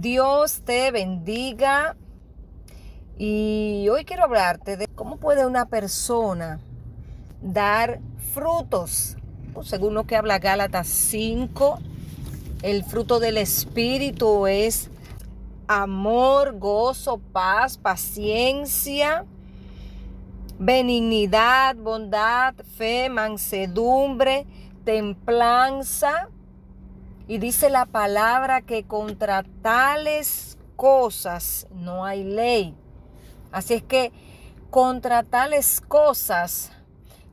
Dios te bendiga y hoy quiero hablarte de cómo puede una persona dar frutos. Según lo que habla Gálatas 5, el fruto del Espíritu es amor, gozo, paz, paciencia, benignidad, bondad, fe, mansedumbre, templanza. Y dice la palabra que contra tales cosas no hay ley. Así es que contra tales cosas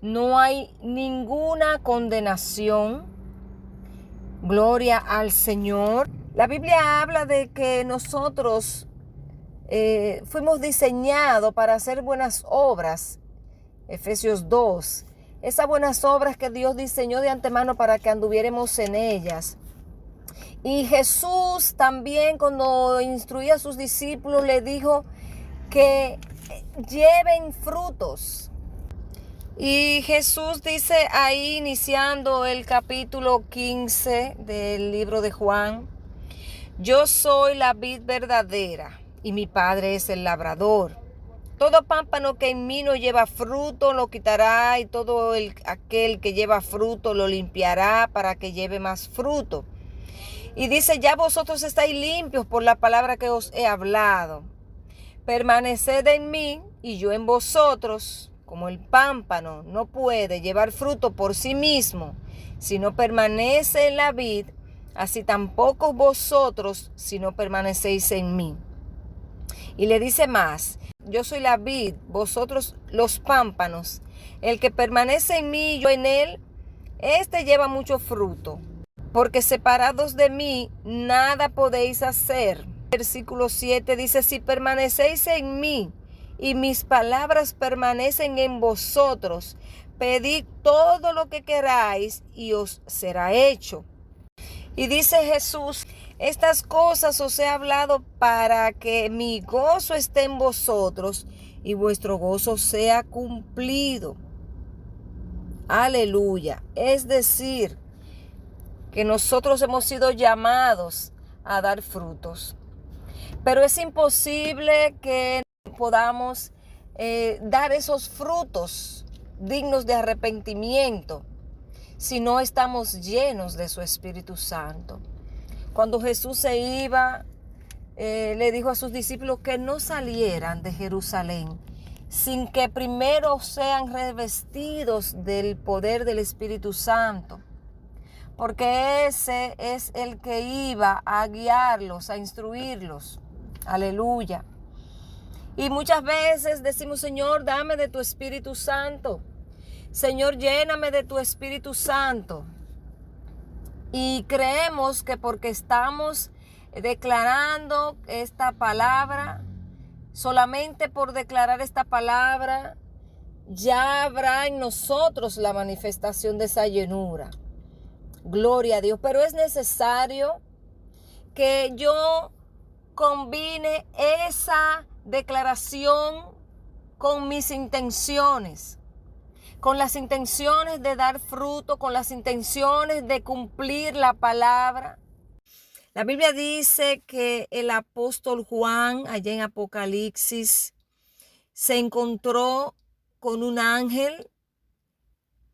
no hay ninguna condenación. Gloria al Señor. La Biblia habla de que nosotros fuimos diseñados para hacer buenas obras. Efesios 2. Esas buenas obras que Dios diseñó de antemano para que anduviéramos en ellas. Y Jesús también, cuando instruía a sus discípulos, le dijo que lleven frutos. Y Jesús dice ahí, iniciando el capítulo 15 del libro de Juan: yo soy la vid verdadera y mi Padre es el labrador. Todo pámpano que en mí no lleva fruto lo quitará, y todo aquel que lleva fruto lo limpiará para que lleve más fruto. Y dice: ya vosotros estáis limpios por la palabra que os he hablado. Permaneced en mí y yo en vosotros. Como el pámpano no puede llevar fruto por sí mismo si no permanece en la vid, así tampoco vosotros si no permanecéis en mí. Y le dice más: yo soy la vid, vosotros los pámpanos. El que permanece en mí y yo en él, este lleva mucho fruto, porque separados de mí nada podéis hacer. Versículo 7 dice: si permanecéis en mí y mis palabras permanecen en vosotros, pedid todo lo que queráis y os será hecho. Y dice Jesús: estas cosas os he hablado para que mi gozo esté en vosotros y vuestro gozo sea cumplido. Aleluya. Es decir, que nosotros hemos sido llamados a dar frutos. Pero es imposible que podamos dar esos frutos dignos de arrepentimiento si no estamos llenos de su Espíritu Santo. Cuando Jesús se iba, le dijo a sus discípulos que no salieran de Jerusalén sin que primero sean revestidos del poder del Espíritu Santo. Porque ese es el que iba a guiarlos, a instruirlos. Aleluya. Y muchas veces decimos: Señor, dame de tu Espíritu Santo. Señor, lléname de tu Espíritu Santo. Y creemos que porque estamos declarando esta palabra, solamente por declarar esta palabra, ya habrá en nosotros la manifestación de esa llenura. Gloria a Dios. Pero es necesario que yo combine esa declaración con mis intenciones, con las intenciones de dar fruto, con las intenciones de cumplir la palabra. La Biblia dice que el apóstol Juan, allá en Apocalipsis, se encontró con un ángel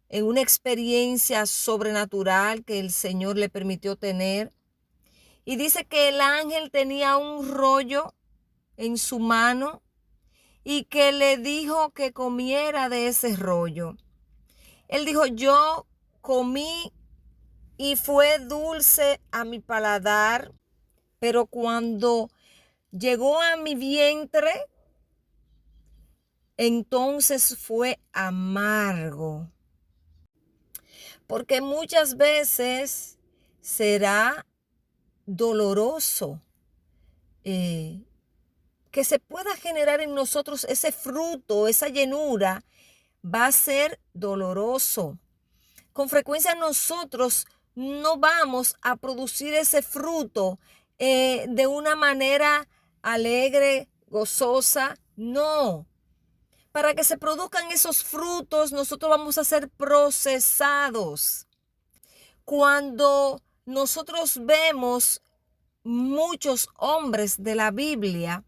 en una experiencia sobrenatural que el Señor le permitió tener. Y dice que el ángel tenía un rollo en su mano y que le dijo que comiera de ese rollo. Él dijo: yo comí y fue dulce a mi paladar, pero cuando llegó a mi vientre, entonces fue amargo. Porque muchas veces será doloroso que se pueda generar en nosotros ese fruto, esa llenura, va a ser doloroso. Con frecuencia nosotros no vamos a producir ese fruto de una manera alegre, gozosa. No. Para que se produzcan esos frutos, nosotros vamos a ser procesados. Cuando nosotros vemos muchos hombres de la Biblia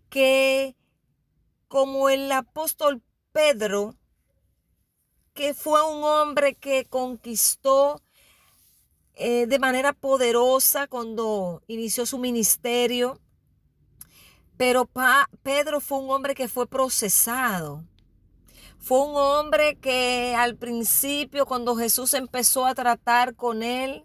que, como el apóstol Pedro, que fue un hombre que conquistó de manera poderosa cuando inició su ministerio, pero Pedro fue un hombre que fue procesado. Fue un hombre que al principio, cuando Jesús empezó a tratar con él,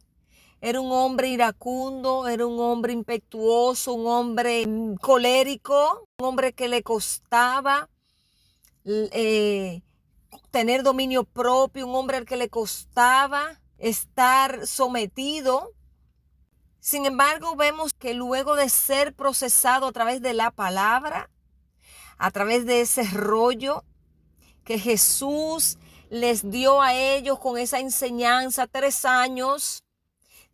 era un hombre iracundo, era un hombre impetuoso, un hombre colérico, un hombre que le costaba tener dominio propio, un hombre al que le costaba estar sometido. Sin embargo, vemos que luego de ser procesado a través de la palabra, a través de ese rollo que Jesús les dio a ellos con esa enseñanza, 3 años,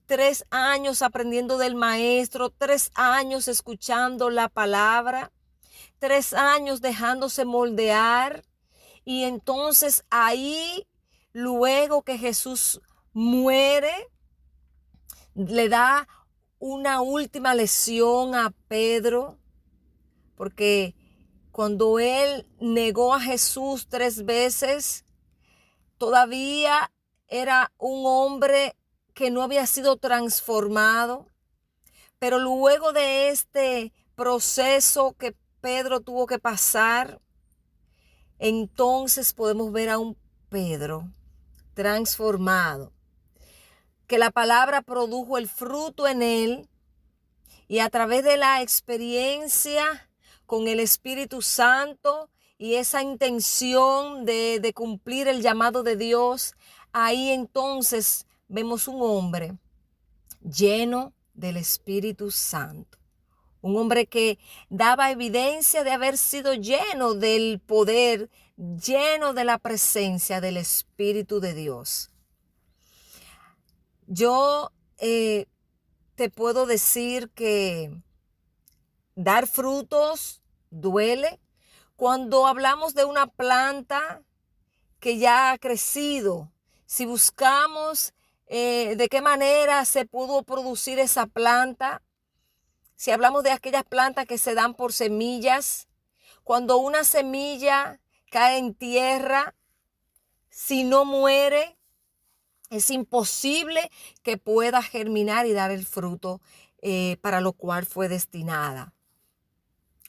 3 años aprendiendo del maestro, 3 años escuchando la palabra, 3 años dejándose moldear. Y entonces ahí, luego que Jesús muere, le da una última lección a Pedro, porque cuando él negó a Jesús 3 veces, todavía era un hombre que no había sido transformado. Pero luego de este proceso que Pedro tuvo que pasar, entonces podemos ver a un Pedro transformado, que la palabra produjo el fruto en él, y a través de la experiencia con el Espíritu Santo y esa intención de cumplir el llamado de Dios, ahí entonces vemos un hombre lleno del Espíritu Santo. Un hombre que daba evidencia de haber sido lleno del poder, lleno de la presencia del Espíritu de Dios. Yo te puedo decir que dar frutos duele. Cuando hablamos de una planta que ya ha crecido, si buscamos de qué manera se pudo producir esa planta, si hablamos de aquellas plantas que se dan por semillas, cuando una semilla cae en tierra, si no muere, es imposible que pueda germinar y dar el fruto para lo cual fue destinada.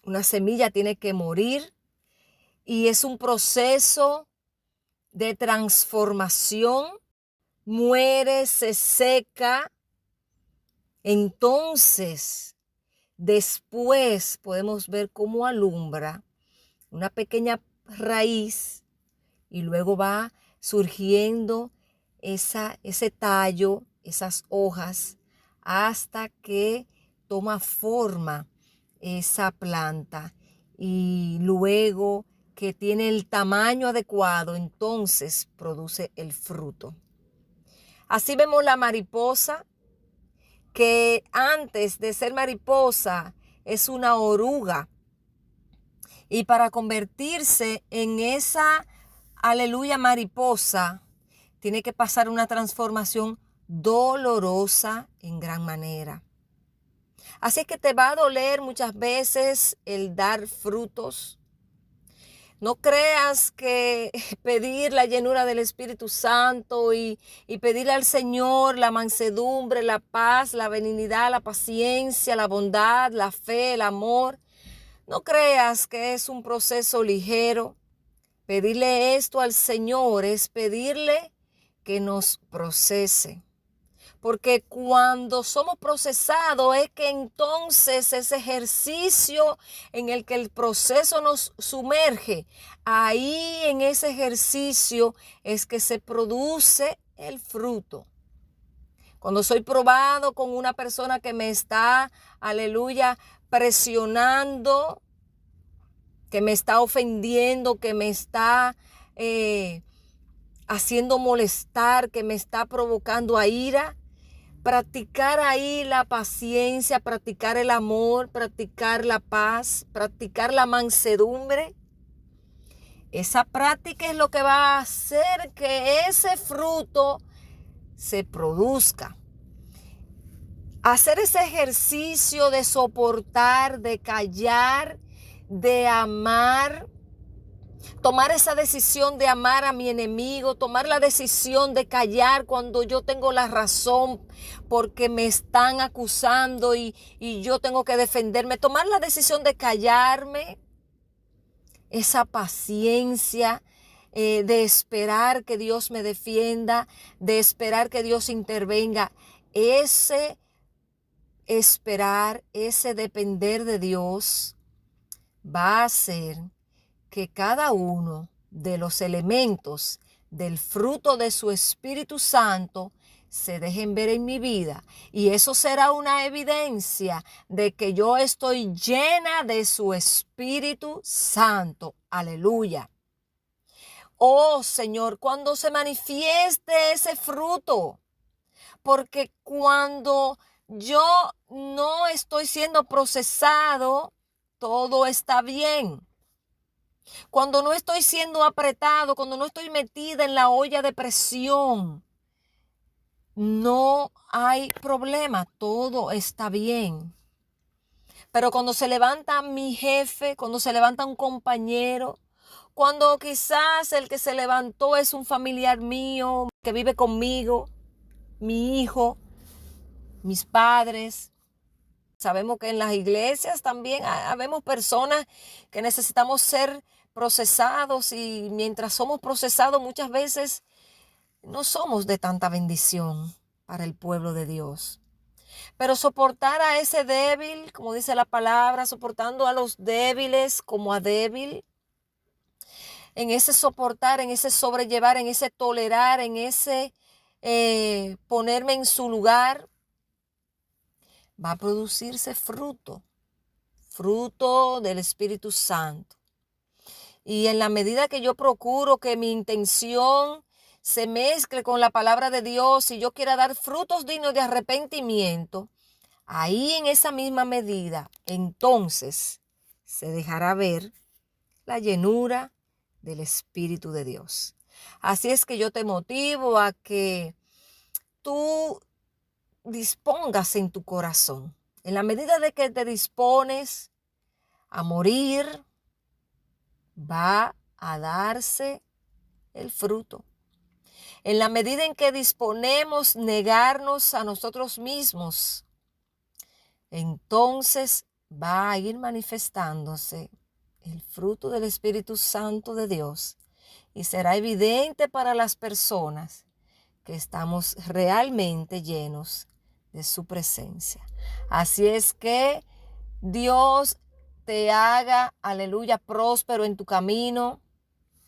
Una semilla tiene que morir y es un proceso de transformación. Muere, se seca. Entonces, después podemos ver cómo alumbra una pequeña raíz y luego va surgiendo ese tallo, esas hojas, hasta que toma forma esa planta, y luego que tiene el tamaño adecuado, entonces produce el fruto. Así vemos la mariposa, que antes de ser mariposa es una oruga, y para convertirse en esa aleluya mariposa tiene que pasar una transformación dolorosa en gran manera. Así que te va a doler muchas veces el dar frutos. No creas que pedir la llenura del Espíritu Santo y pedirle al Señor la mansedumbre, la paz, la benignidad, la paciencia, la bondad, la fe, el amor. No creas que es un proceso ligero. Pedirle esto al Señor es pedirle que nos procese. Porque cuando somos procesados es que entonces ese ejercicio en el que el proceso nos sumerge, ahí en ese ejercicio es que se produce el fruto. Cuando soy probado con una persona que me está, aleluya, presionando, que me está ofendiendo, que me está haciendo molestar, que me está provocando a ira, practicar ahí la paciencia, practicar el amor, practicar la paz, practicar la mansedumbre. Esa práctica es lo que va a hacer que ese fruto se produzca. hacer ese ejercicio de soportar, de callar, de amar, tomar esa decisión de amar a mi enemigo, tomar la decisión de callar cuando yo tengo la razón porque me están acusando y yo tengo que defenderme, tomar la decisión de callarme, esa paciencia, de esperar que Dios me defienda, de esperar que Dios intervenga, ese esperar, ese depender de Dios va a hacer que cada uno de los elementos del fruto de su Espíritu Santo se dejen ver en mi vida. Y eso será una evidencia de que yo estoy llena de su Espíritu Santo. Aleluya. Oh Señor, cuando se manifieste ese fruto, porque cuando yo no estoy siendo procesado, todo está bien. Cuando no estoy siendo apretado, cuando no estoy metida en la olla de presión, no hay problema, todo está bien. Pero cuando se levanta mi jefe, cuando se levanta un compañero, cuando quizás el que se levantó es un familiar mío que vive conmigo, mi hijo, mis padres. Sabemos que en las iglesias también habemos personas que necesitamos ser procesados y mientras somos procesados muchas veces no somos de tanta bendición para el pueblo de Dios. Pero soportar a ese débil, como dice la palabra, soportando a los débiles como a débil, en ese soportar, en ese sobrellevar, en ese tolerar, en ese ponerme en su lugar, va a producirse fruto del Espíritu Santo. Y en la medida que yo procuro que mi intención se mezcle con la palabra de Dios y yo quiera dar frutos dignos de arrepentimiento, ahí en esa misma medida, entonces se dejará ver la llenura del Espíritu de Dios. Así es que yo te motivo a que tú dispongas en tu corazón. En la medida de que te dispones a morir, va a darse el fruto. En la medida en que disponemos negarnos a nosotros mismos, entonces va a ir manifestándose el fruto del Espíritu Santo de Dios y será evidente para las personas que estamos realmente llenos de su presencia. Así es que Dios te haga, aleluya, próspero en tu camino,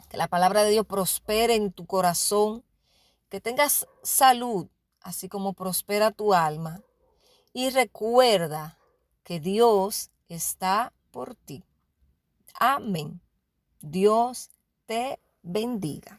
que la palabra de Dios prospere en tu corazón, que tengas salud, así como prospera tu alma. Y recuerda que Dios está por ti. Amén. Dios te bendiga.